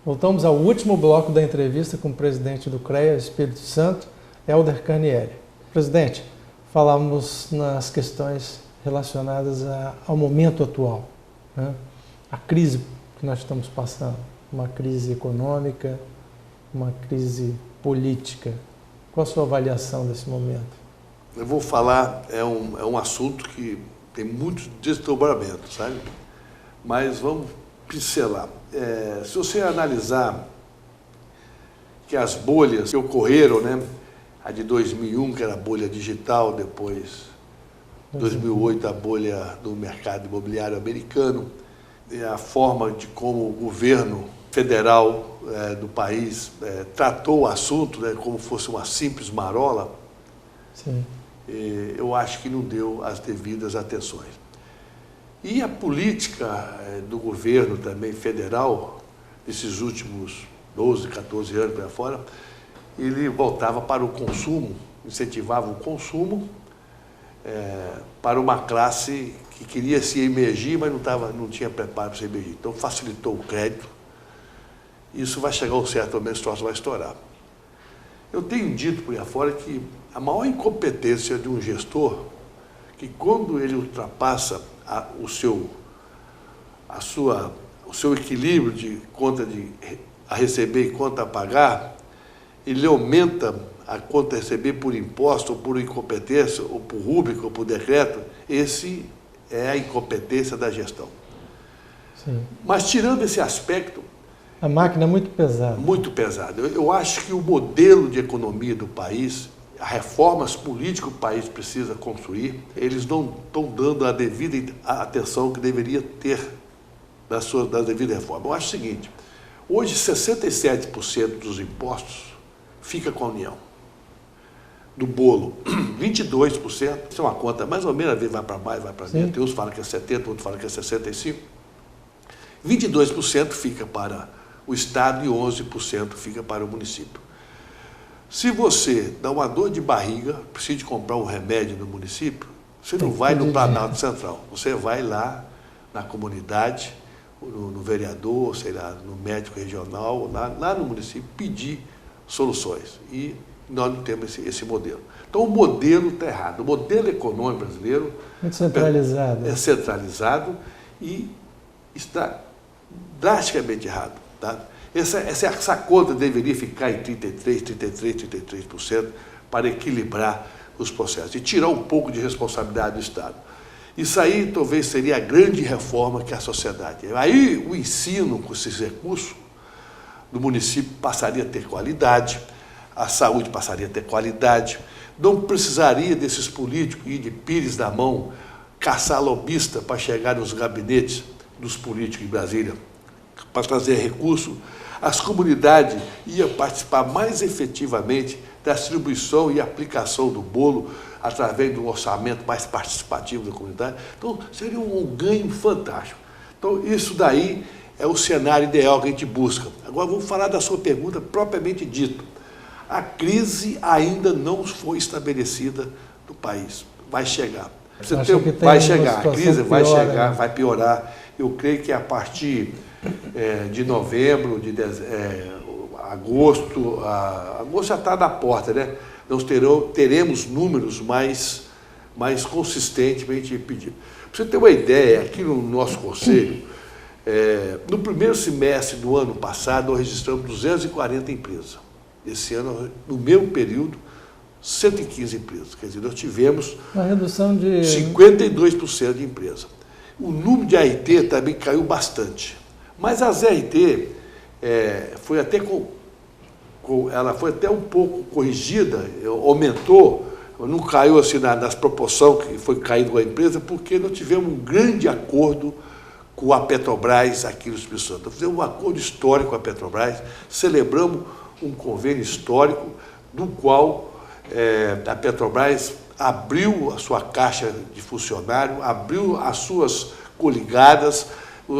Voltamos ao último bloco da entrevista com o presidente do CREA Espírito Santo, Helder Carnielli. Presidente, falamos nas questões relacionadas ao momento atual, né? A crise que nós estamos passando, uma crise econômica, uma crise política. Qual a sua avaliação desse momento? Eu vou falar, é um assunto que tem muitos desdobramentos, sabe? Mas vamos pincelar. Se você analisar que as bolhas que ocorreram, né? A de 2001, que era a bolha digital, depois 2008, a bolha do mercado imobiliário americano, e a forma de como o governo federal do país tratou o assunto, né, como fosse uma simples marola, sim, eu acho que não deu as devidas atenções. E a política do governo também federal, nesses últimos 12, 14 anos para fora, ele voltava para o consumo, incentivava o consumo para uma classe que queria se emergir, mas não tinha preparo para se emergir. Então facilitou o crédito. Isso vai chegar a um certo momento, o troço vai estourar. Eu tenho dito por aí afora que a maior incompetência de um gestor, que quando ele ultrapassa o seu equilíbrio de conta a receber e conta a pagar, ele aumenta a conta a receber por imposto, ou por incompetência, ou por rúbrica, ou por decreto. Esse é a incompetência da gestão. sim. Mas tirando esse aspecto... A máquina é muito pesada. Muito pesada. Eu acho que o modelo de economia do país, as reformas políticas que o país precisa construir, eles não estão dando a devida atenção que deveria ter das devidas reformas. Eu acho o seguinte, hoje 67% dos impostos fica com a União. Do bolo, 22%, isso é uma conta mais ou menos, às vezes vai para mais, vai para menos, tem uns que falam que é 70%, outros falam que é 65%. 22% fica para o Estado e 11% fica para o município. Se você dá uma dor de barriga, precisa de comprar um remédio no município, você não vai no Planalto Central, você vai lá na comunidade, no vereador, sei lá, no médico regional, lá no município, pedir soluções. E nós não temos esse modelo. Então o modelo está errado. O modelo econômico brasileiro muito centralizado. É centralizado e está drasticamente errado. Tá? Essa conta deveria ficar em 33% para equilibrar os processos e tirar um pouco de responsabilidade do Estado. Isso aí talvez seria a grande reforma que a sociedade... Aí o ensino com esses recursos do município passaria a ter qualidade, a saúde passaria a ter qualidade, não precisaria desses políticos ir de pires na mão, caçar lobista para chegar nos gabinetes dos políticos em Brasília, para trazer recurso. As comunidades iam participar mais efetivamente da distribuição e aplicação do bolo através de um orçamento mais participativo da comunidade. Então, seria um ganho fantástico. Então, isso daí é o cenário ideal que a gente busca. Agora, vamos falar da sua pergunta propriamente dita. A crise ainda não foi estabelecida no país. Vai chegar. Vai chegar. A crise vai chegar, vai piorar. Eu creio que a partir de novembro, agosto já está na porta, né? Nós teremos números mais consistentemente pedidos. Para você ter uma ideia, aqui no nosso conselho, no primeiro semestre do ano passado, nós registramos 240 empresas. Esse ano, no mesmo período, 115 empresas. Quer dizer, nós tivemos uma redução de 52% de empresas. O número de ART também caiu bastante. Mas as ART foi até um pouco corrigida, aumentou, não caiu assim nas proporções que foi caído com a empresa, porque nós tivemos um grande acordo com a Petrobras aqui no Espírito Santo. Nós fizemos um acordo histórico com a Petrobras, celebramos um convênio histórico, do qual a Petrobras abriu a sua caixa de funcionário, abriu as suas coligadas,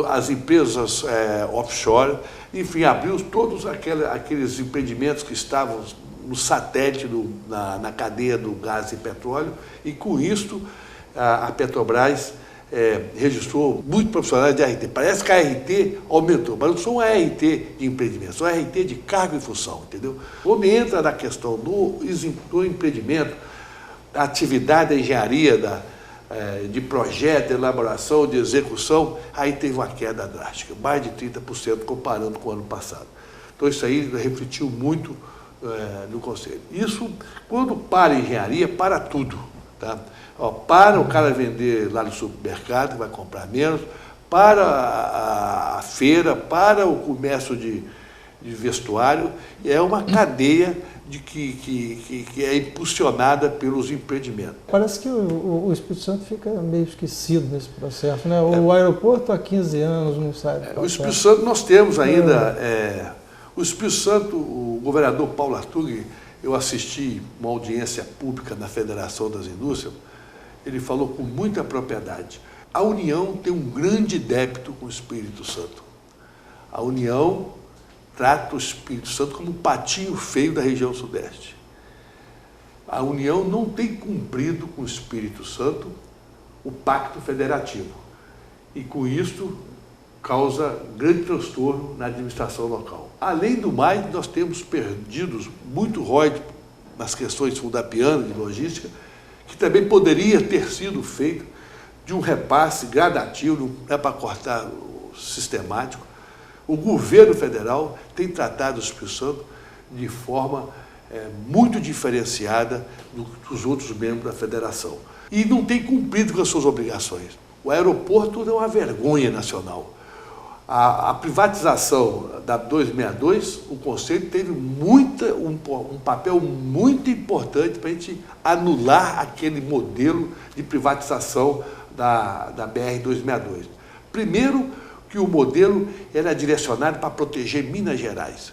as empresas offshore, enfim, abriu todos aqueles empreendimentos que estavam no satélite, na cadeia do gás e petróleo, e com isso a Petrobras registrou muitos profissionais de RT. Parece que a RT aumentou, mas não sou um RT de empreendimento, sou um RT de cargo e função, entendeu? Quando entra na questão do empreendimento, da atividade da engenharia, de projeto, de elaboração, de execução, aí teve uma queda drástica, mais de 30% comparando com o ano passado. Então isso aí refletiu muito no Conselho. Isso, quando para a engenharia, para tudo. Tá? Para o cara vender lá no supermercado, vai comprar menos, para a feira, para o comércio de vestuário, é uma cadeia que é impulsionada pelos empreendimentos. Parece que o Espírito Santo fica meio esquecido nesse processo, né? O aeroporto há 15 anos não sai. O Espírito Santo nós temos ainda... o Espírito Santo, o governador Paulo Artug, eu assisti uma audiência pública na Federação das Indústrias, ele falou com muita propriedade. A União tem um grande débito com o Espírito Santo. A União trata o Espírito Santo como um patinho feio da região sudeste. A União não tem cumprido com o Espírito Santo o pacto federativo. E com isso causa grande transtorno na administração local. Além do mais, nós temos perdido muito ROI nas questões fundapianas de logística, que também poderia ter sido feito de um repasse gradativo, não é para cortar o sistemático. O governo federal tem tratado o Espírito Santo de forma muito diferenciada dos outros membros da federação. E não tem cumprido com as suas obrigações. O aeroporto é uma vergonha nacional. A privatização da 262, o Conselho teve um papel muito importante para a gente anular aquele modelo de privatização da BR-262. Primeiro, que o modelo era direcionado para proteger Minas Gerais.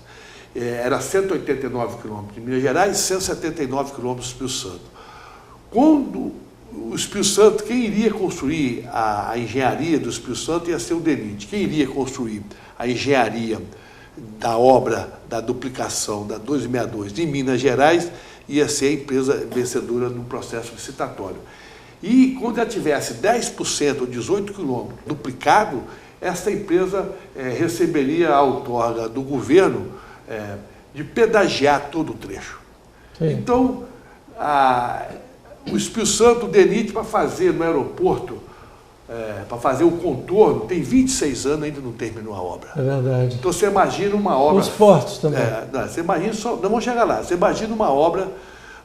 Era 189 quilômetros de Minas Gerais e 179 quilômetros do Espírito Santo. Quando o Espírito Santo, quem iria construir a engenharia do Espírito Santo ia ser o DENIT. Quem iria construir a engenharia da obra da duplicação da 262 de Minas Gerais ia ser a empresa vencedora no processo licitatório. E quando já tivesse 10% ou 18 quilômetros duplicado, essa empresa receberia a outorga do governo de pedagiar todo o trecho. Sim. Então, o Espírito Santo, o DENIT, para fazer no aeroporto, para fazer o contorno, tem 26 anos e ainda não terminou a obra. É verdade. Então você imagina uma obra... Os portos também. Você imagina não vamos chegar lá. Você imagina uma obra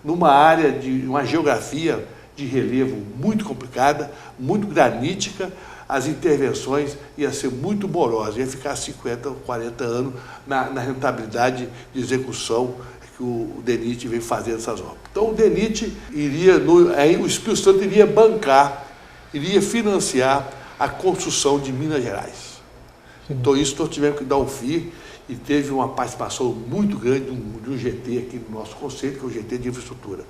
numa área de uma geografia de relevo muito complicada, muito granítica, as intervenções iam ser muito morosas, ia ficar 50 ou 40 anos na rentabilidade de execução que o DENIT vem fazendo essas obras. Então o DENIT o Espírito Santo iria bancar, iria financiar a construção de Minas Gerais. Sim. Então isso nós tivemos que dar um fim e teve uma participação muito grande de um GT aqui no nosso conceito, que é o GT de infraestrutura.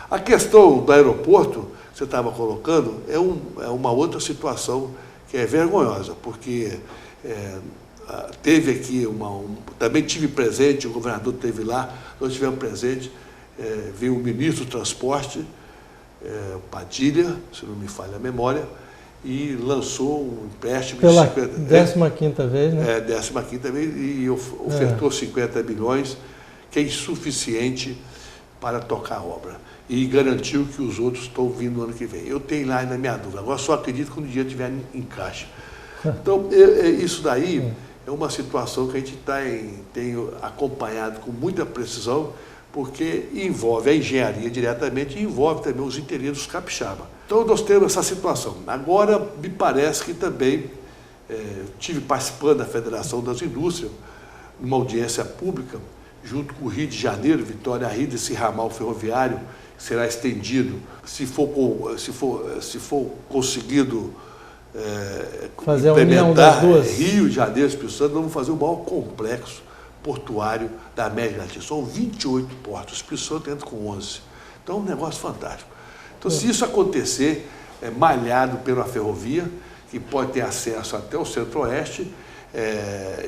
A questão do aeroporto, que você estava colocando, é uma outra situação que é vergonhosa, porque teve aqui também tive presente, o governador esteve lá, nós tivemos presente, veio o ministro do Transporte, Padilha, se não me falha a memória, e lançou um empréstimo pela 15ª vez, né? 15ª vez, e ofertou 50 bilhões, que é insuficiente para tocar a obra. E garantiu que os outros estão vindo no ano que vem. Eu tenho lá ainda a minha dúvida, agora só acredito quando o dinheiro estiver em caixa. Então, isso daí é uma situação que a gente tem acompanhado com muita precisão, porque envolve a engenharia diretamente e envolve também os interesses dos capixaba. Então, nós temos essa situação. Agora, me parece que também tive participando da Federação das Indústrias, numa audiência pública, junto com o Rio de Janeiro, Vitória Rio, esse ramal ferroviário, que será estendido, se for conseguido fazer implementar Rio de Janeiro, Espírito Santo, nós vamos fazer o maior complexo portuário da América Latina. São 28 portos, o Espírito Santo entra com 11. Então é um negócio fantástico. Então, se isso acontecer, malhado pela ferrovia, que pode ter acesso até o Centro-Oeste,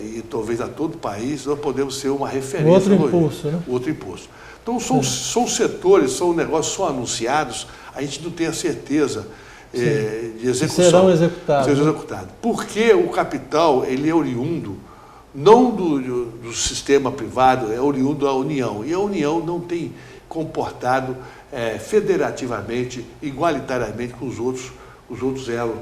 e talvez a todo o país, nós podemos ser uma referência. Outro impulso, né? Outro impulso. Então, são setores, são negócios, são anunciados, a gente não tem a certeza de execução. Serão executados. Serão executados. Porque o capital ele é oriundo não do sistema privado, é oriundo da União. E a União não tem comportado federativamente, igualitariamente com os outros elos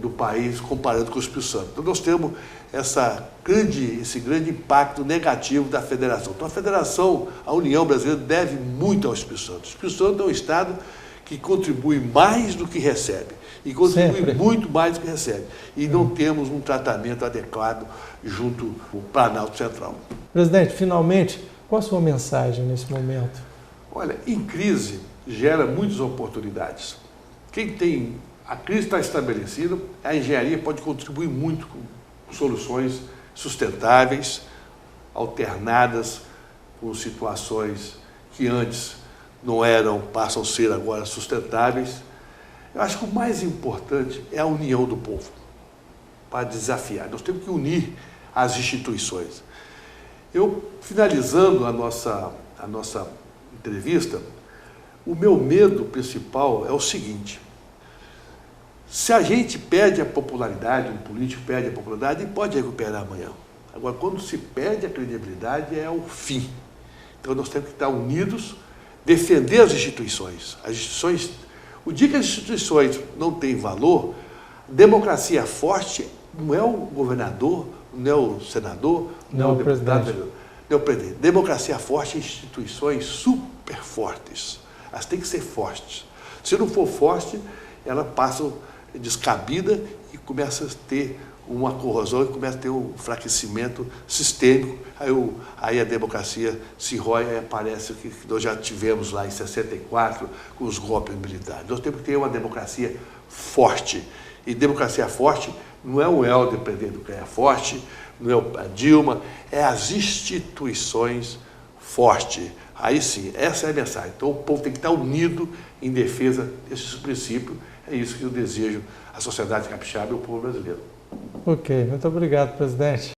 do país, comparando com o Espírito Santo. Então, nós temos esse grande impacto negativo da federação. Então, a União Brasileira deve muito ao Espírito Santo. O Espírito Santo é um Estado que contribui mais do que recebe. E contribui muito mais do que recebe. E não temos um tratamento adequado junto ao Planalto Central. Presidente, finalmente, qual a sua mensagem nesse momento? Olha, em crise gera muitas oportunidades. A crise está estabelecida, a engenharia pode contribuir muito com soluções sustentáveis, alternadas com situações que antes não eram, passam a ser agora sustentáveis. Eu acho que o mais importante é a união do povo para desafiar. Nós temos que unir as instituições. Finalizando a nossa entrevista, o meu medo principal é o seguinte: se a gente perde a popularidade, um político perde a popularidade, ele pode recuperar amanhã. Agora, quando se perde a credibilidade, é o fim. Então, nós temos que estar unidos, defender as instituições. O dia que as instituições não têm valor, democracia forte não é o governador, não é o senador, não é o deputado, não é o presidente. Democracia forte é instituições super fortes. Elas têm que ser fortes. Se não for forte, ela passa descabida e começa a ter uma corrosão e começa a ter um enfraquecimento sistêmico. Aí a democracia se rói e parece que nós já tivemos lá em 64 com os golpes militares. Nós temos que ter uma democracia forte. E democracia forte não é o Helder presidente do CREA forte, não é a Dilma, é as instituições fortes. Aí sim, essa é a mensagem. Então o povo tem que estar unido em defesa desses princípios. É isso que eu desejo à sociedade capixaba e ao povo brasileiro. Ok, muito obrigado, presidente.